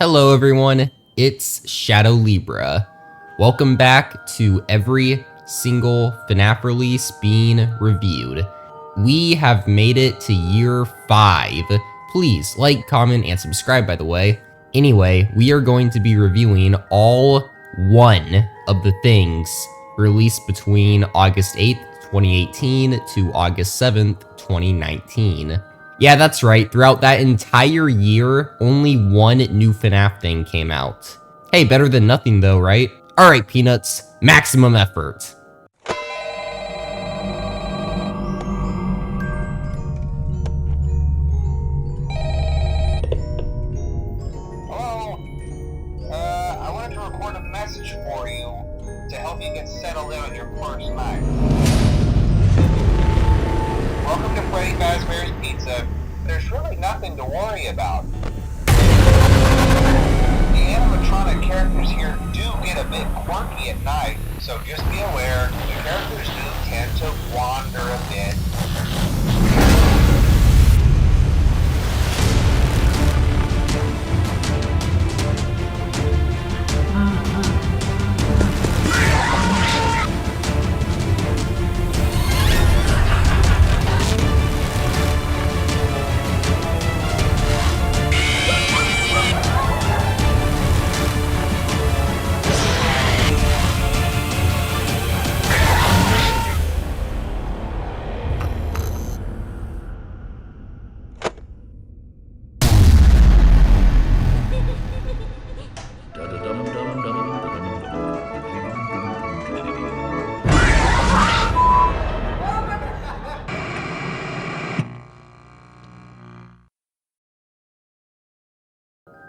Hello everyone, it's Shadow Libra. Welcome back to every single FNAF release being reviewed. We have made it to year 5. Please like, comment, and subscribe by the way. Anyway, we are going to be reviewing all 1 of the things released between August 8th, 2018 to August 7th, 2019. Yeah, that's right. Throughout that entire year, only 1 new FNAF thing came out. Hey, better than nothing though, right? Alright, Peanuts, maximum effort. Hello? I wanted to record a message for you to help you get settled in on your first night. Welcome to Freddy Fazbear's Pizza. There's really nothing to worry about. The animatronic characters here do get a bit quirky at night, so just be aware, the characters do tend to wander a bit.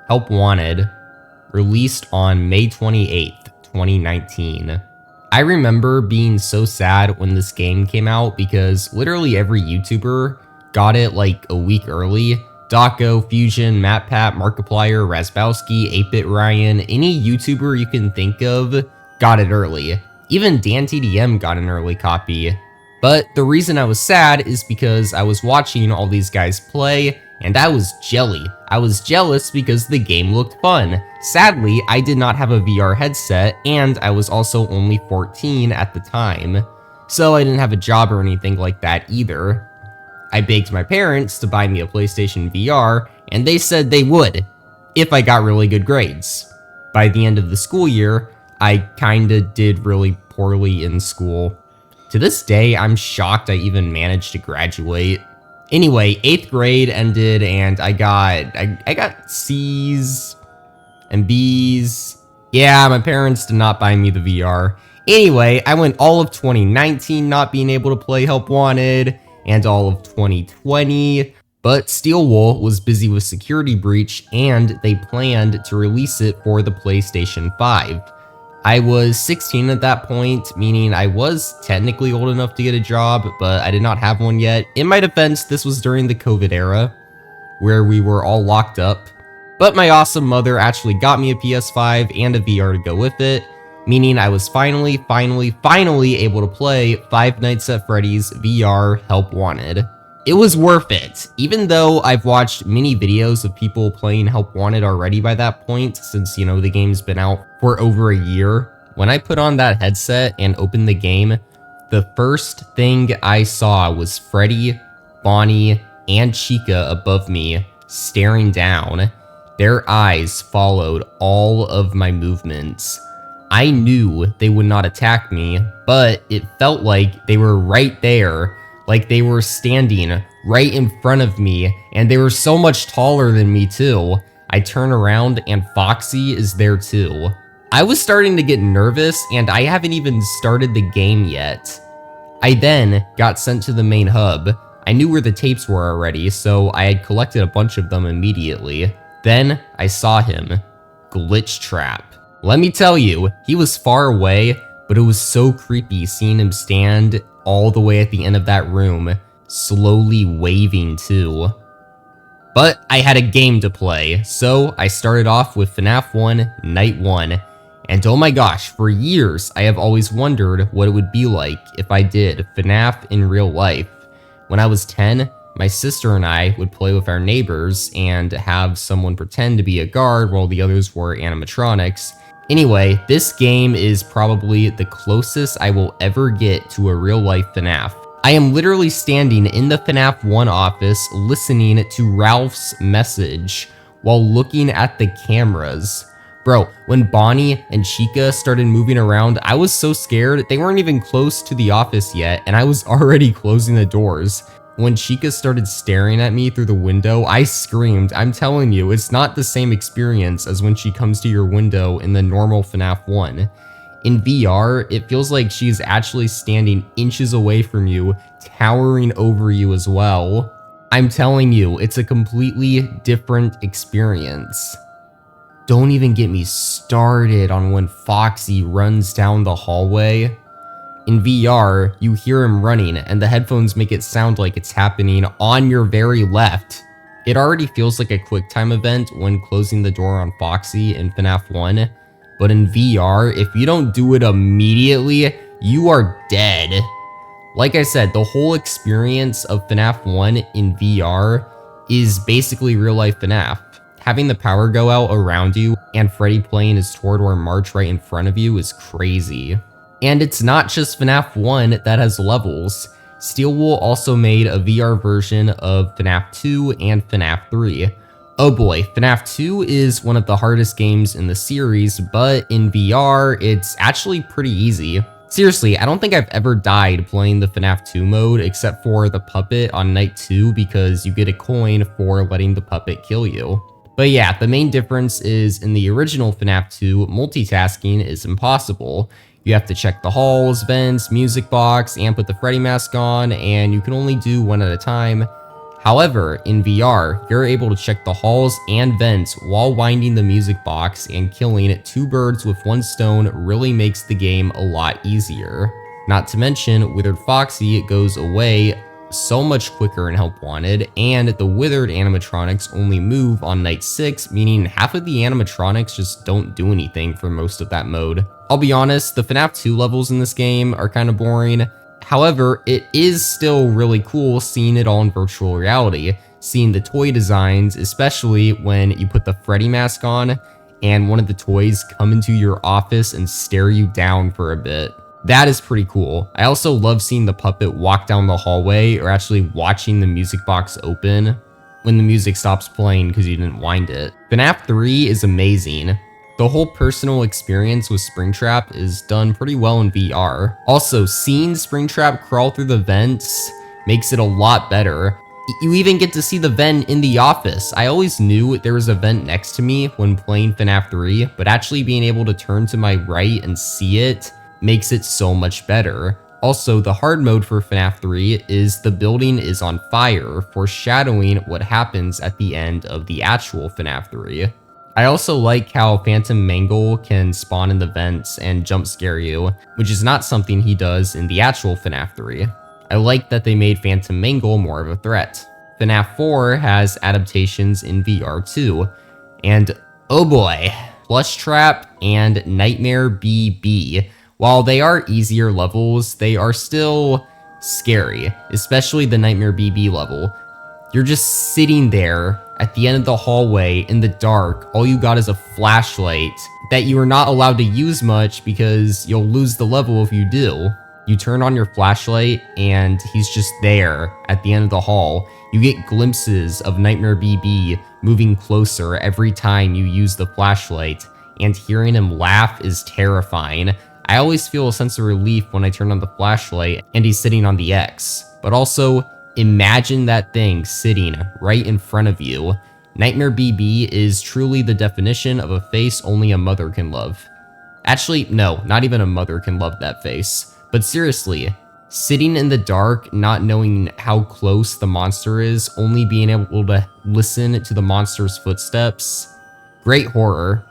Help Wanted, released on May 28th, 2019. I remember being so sad when this game came out because literally every YouTuber got it like a week early. Daco, Fusion, MatPat, Markiplier, Razbowski, 8-Bit Ryan, any YouTuber you can think of got it early. Even DanTDM got an early copy. But the reason I was sad is because I was watching all these guys play, and I was jelly. I was jealous because the game looked fun. Sadly, I did not have a VR headset, and I was also only 14 at the time. So I didn't have a job or anything like that either. I begged my parents to buy me a PlayStation VR, and they said they would, if I got really good grades. By the end of the school year, I kinda did really poorly in school. To this day, I'm shocked I even managed to graduate. Anyway, 8th grade ended and I got C's and B's. Yeah, my parents did not buy me the VR. Anyway, I went all of 2019 not being able to play Help Wanted, and all of 2020, but Steelwool was busy with Security Breach and they planned to release it for the PlayStation 5. I was 16 at that point, meaning I was technically old enough to get a job, but I did not have one yet. In my defense, this was during the COVID era, where we were all locked up. But my awesome mother actually got me a PS5 and a VR to go with it, meaning I was finally able to play Five Nights at Freddy's VR Help Wanted. It was worth it, even though I've watched many videos of people playing Help Wanted already by that point, since, you know, the game's been out for over a year. When I put on that headset and opened the game, the first thing I saw was Freddy, Bonnie, and Chica above me, staring down. Their eyes followed all of my movements. I knew they would not attack me, but it felt like they were right there. Like they were standing right in front of me, and they were so much taller than me too. I turn around and Foxy is there too. I was starting to get nervous, and I haven't even started the game yet. I then got sent to the main hub. I knew where the tapes were already, so I had collected a bunch of them immediately. Then I saw him. Glitch Trap. Let me tell you, he was far away, but it was so creepy seeing him stand all the way at the end of that room, slowly waving too. But I had a game to play, so I started off with FNAF 1 Night 1, and oh my gosh, for years I have always wondered what it would be like if I did FNAF in real life. When I was 10, my sister and I would play with our neighbors and have someone pretend to be a guard while the others were animatronics. Anyway, this game is probably the closest I will ever get to a real-life FNAF. I am literally standing in the FNAF 1 office listening to Ralph's message while looking at the cameras. Bro, when Bonnie and Chica started moving around, I was so scared. They weren't even close to the office yet, and I was already closing the doors. When Chica started staring at me through the window, I screamed. I'm telling you, it's not the same experience as when she comes to your window in the normal FNAF 1. In VR, it feels like she's actually standing inches away from you, towering over you as well. I'm telling you, it's a completely different experience. Don't even get me started on when Foxy runs down the hallway. In VR, you hear him running and the headphones make it sound like it's happening on your very left. It already feels like a QuickTime event when closing the door on Foxy in FNAF 1, but in VR, if you don't do it immediately, you are dead. Like I said, the whole experience of FNAF 1 in VR is basically real-life FNAF. Having the power go out around you and Freddy playing his Torador March right in front of you is crazy. And it's not just FNAF 1 that has levels. Steelwool also made a VR version of FNAF 2 and FNAF 3. Oh boy, FNAF 2 is one of the hardest games in the series, but in VR, it's actually pretty easy. Seriously, I don't think I've ever died playing the FNAF 2 mode except for the puppet on night 2 because you get a coin for letting the puppet kill you. But yeah, the main difference is in the original FNAF 2, multitasking is impossible. You have to check the halls, vents, music box, and put the Freddy mask on, and you can only do one at a time. However, in VR, you're able to check the halls and vents while winding the music box, and killing two birds with one stone really makes the game a lot easier. Not to mention, Withered Foxy goes away so much quicker in Help Wanted, and the withered animatronics only move on night 6, meaning half of the animatronics just don't do anything for most of that mode. I'll be honest, the FNAF 2 levels in this game are kind of boring. However, it is still really cool seeing it all in virtual reality, seeing the toy designs, especially when you put the Freddy mask on and one of the toys come into your office and stare you down for a bit. That is pretty cool. I also love seeing the puppet walk down the hallway, or actually watching the music box open when the music stops playing because you didn't wind it. FNAF 3 is amazing. The whole personal experience with Springtrap is done pretty well in VR. Also, seeing Springtrap crawl through the vents makes it a lot better. You even get to see the vent in the office. I always knew there was a vent next to me when playing FNAF 3, but actually being able to turn to my right and see it makes it so much better. Also, the hard mode for FNAF 3 is the building is on fire, foreshadowing what happens at the end of the actual FNAF 3. I also like how Phantom Mangle can spawn in the vents and jump scare you, which is not something he does in the actual FNAF 3. I like that they made Phantom Mangle more of a threat. FNAF 4 has adaptations in VR too, and oh boy, Plush Trap and Nightmare BB. While they are easier levels, they are still scary, especially the Nightmare BB level. You're just sitting there at the end of the hallway in the dark. All you got is a flashlight that you are not allowed to use much because you'll lose the level if you do. You turn on your flashlight and he's just there at the end of the hall. You get glimpses of Nightmare BB moving closer every time you use the flashlight, and hearing him laugh is terrifying. I always feel a sense of relief when I turn on the flashlight and he's sitting on the X, but also imagine that thing sitting right in front of you. Nightmare BB is truly the definition of a face only a mother can love. Actually, no, not even a mother can love that face. But seriously, sitting in the dark, not knowing how close the monster is, only being able to listen to the monster's footsteps, great horror.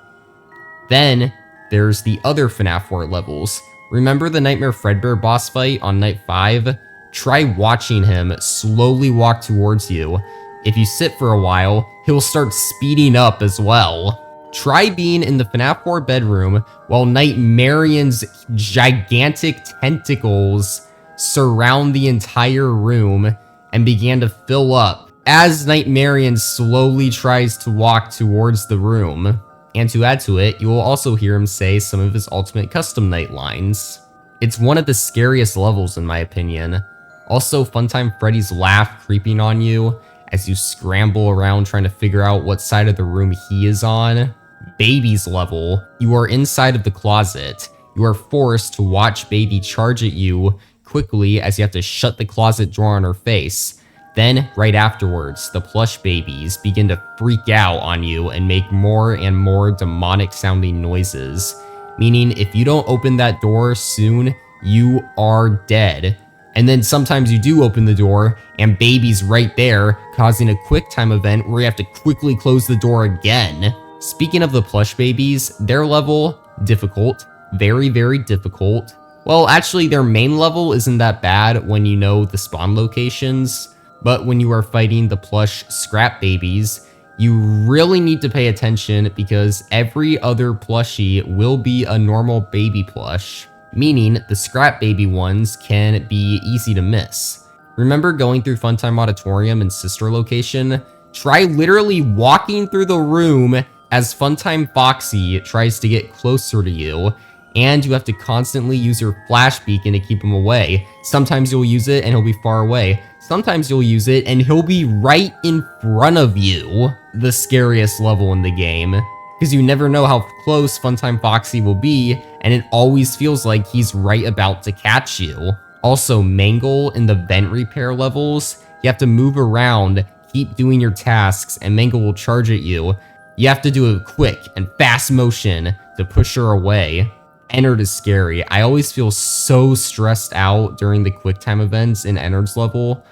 Then there's the other FNAF 4 levels. Remember the Nightmare Fredbear boss fight on night 5? Try watching him slowly walk towards you. If you sit for a while, he'll start speeding up as well. Try being in the FNAF 4 bedroom while Nightmarian's gigantic tentacles surround the entire room. and began to fill up as Nightmarian slowly tries to walk towards the room. And to add to it, you will also hear him say some of his ultimate custom night lines. It's one of the scariest levels in my opinion. Also, Funtime Freddy's laugh creeping on you as you scramble around trying to figure out what side of the room he is on. Baby's level, you are inside of the closet. You are forced to watch Baby charge at you quickly as you have to shut the closet door on her face. Then, right afterwards, the plush babies begin to freak out on you and make more and more demonic sounding noises. Meaning, if you don't open that door soon, you are dead. And then sometimes you do open the door, and Baby's right there, causing a quick time event where you have to quickly close the door again. Speaking of the plush babies, their level, difficult. Very, very difficult. Well, actually, their main level isn't that bad when you know the spawn locations. But when you are fighting the plush scrap babies, you really need to pay attention because every other plushie will be a normal baby plush, meaning the scrap baby ones can be easy to miss. Remember going through Funtime Auditorium and Sister Location? Try literally walking through the room as Funtime Foxy tries to get closer to you, and you have to constantly use your flash beacon to keep him away. Sometimes you'll use it and he'll be far away. Sometimes you'll use it and he'll be right in front of you. The scariest level in the game. Because you never know how close Funtime Foxy will be, and it always feels like he's right about to catch you. Also, Mangle in the vent repair levels, you have to move around, keep doing your tasks, and Mangle will charge at you. You have to do a quick and fast motion to push her away. Ennard is scary. I always feel so stressed out during the quick time events in Ennard's level.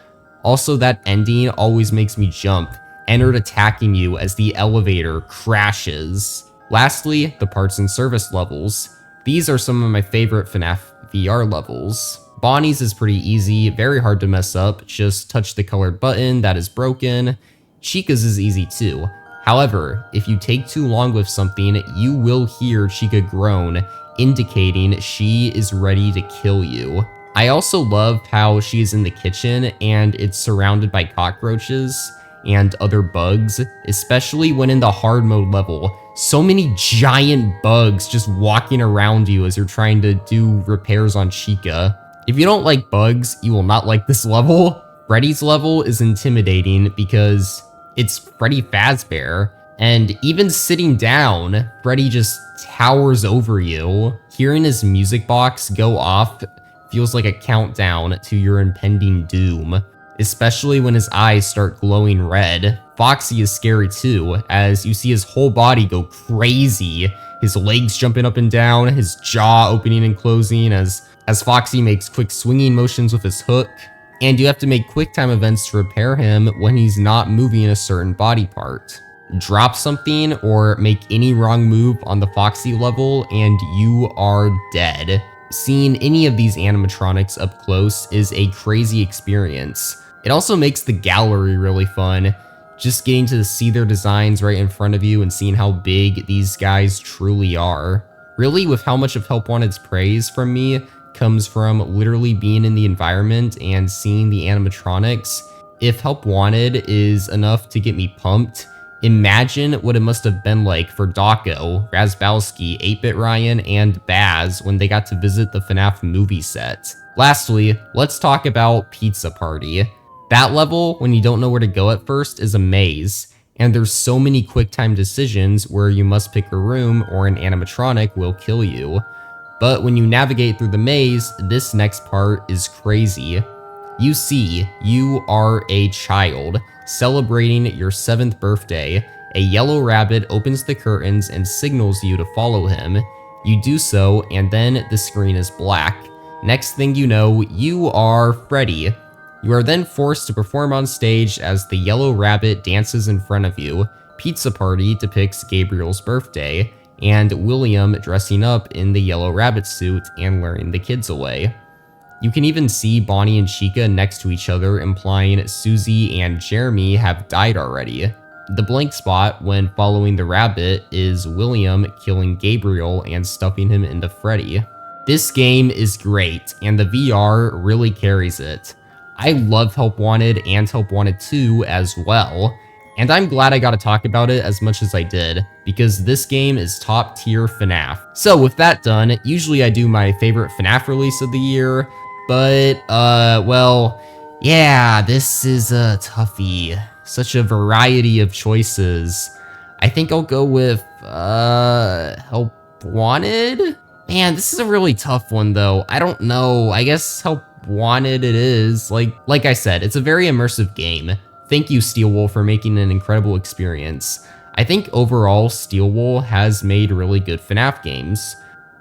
Also, that ending always makes me jump. Ennard attacking you as the elevator crashes. Lastly, the parts and service levels. These are some of my favorite FNAF VR levels. Bonnie's is pretty easy, very hard to mess up, just touch the colored button that is broken. Chica's is easy too. However, if you take too long with something, you will hear Chica groan, indicating she is ready to kill you. I also love how she is in the kitchen and it's surrounded by cockroaches and other bugs, especially when in the hard mode level. So many giant bugs just walking around you as you're trying to do repairs on Chica. If you don't like bugs, you will not like this level. Freddy's level is intimidating because it's Freddy Fazbear, and even sitting down, Freddy just towers over you. Hearing his music box go off feels like a countdown to your impending doom, especially when his eyes start glowing red. Foxy is scary too, as you see his whole body go crazy, his legs jumping up and down, his jaw opening and closing as Foxy makes quick swinging motions with his hook. And you have to make quick time events to repair him when he's not moving a certain body part. Drop something or make any wrong move on the Foxy level and you are dead. Seeing any of these animatronics up close is a crazy experience. It also makes the gallery really fun, just getting to see their designs right in front of you and seeing how big these guys truly are. Really, with how much of Help Wanted's praise from me comes from literally being in the environment and seeing the animatronics. If Help Wanted is enough to get me pumped, imagine what it must have been like for Dawko, Razbowski, 8-Bit Ryan, and Baz when they got to visit the FNAF movie set. Lastly, let's talk about Pizza Party. That level, when you don't know where to go at first, is a maze, and there's so many quick time decisions where you must pick a room or an animatronic will kill you. But when you navigate through the maze, this next part is crazy. You see, you are a child celebrating your 7th birthday. A yellow rabbit opens the curtains and signals you to follow him. You do so, and then the screen is black. Next thing you know, you are Freddy. You are then forced to perform on stage as the yellow rabbit dances in front of you. Pizza Party depicts Gabriel's birthday, and William dressing up in the yellow rabbit suit and luring the kids away. You can even see Bonnie and Chica next to each other, implying Susie and Jeremy have died already. The blank spot when following the rabbit is William killing Gabriel and stuffing him into Freddy. This game is great, and the VR really carries it. I love Help Wanted and Help Wanted 2 as well, and I'm glad I got to talk about it as much as I did, because this game is top tier FNAF. So with that done, usually I do my favorite FNAF release of the year, but, well, yeah, this is a toughie. Such a variety of choices. I think I'll go with, Help Wanted? Man, this is a really tough one though. I don't know. I guess Help Wanted it is. Like I said, it's a very immersive game. Thank you, Steelwool, for making an incredible experience. I think overall, Steelwool has made really good FNAF games.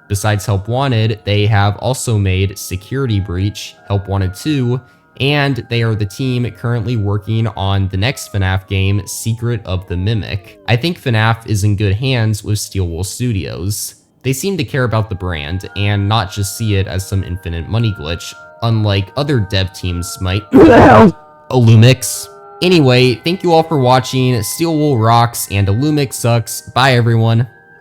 Besides Help Wanted, they have also made Security Breach, Help Wanted 2, and they are the team currently working on the next FNAF game, Secret of the Mimic. I think FNAF is in good hands with Steelwool Studios. They seem to care about the brand and not just see it as some infinite money glitch, unlike other dev teams might. Illumix. Anyway, thank you all for watching. Steelwool rocks and Illumix sucks. Bye everyone.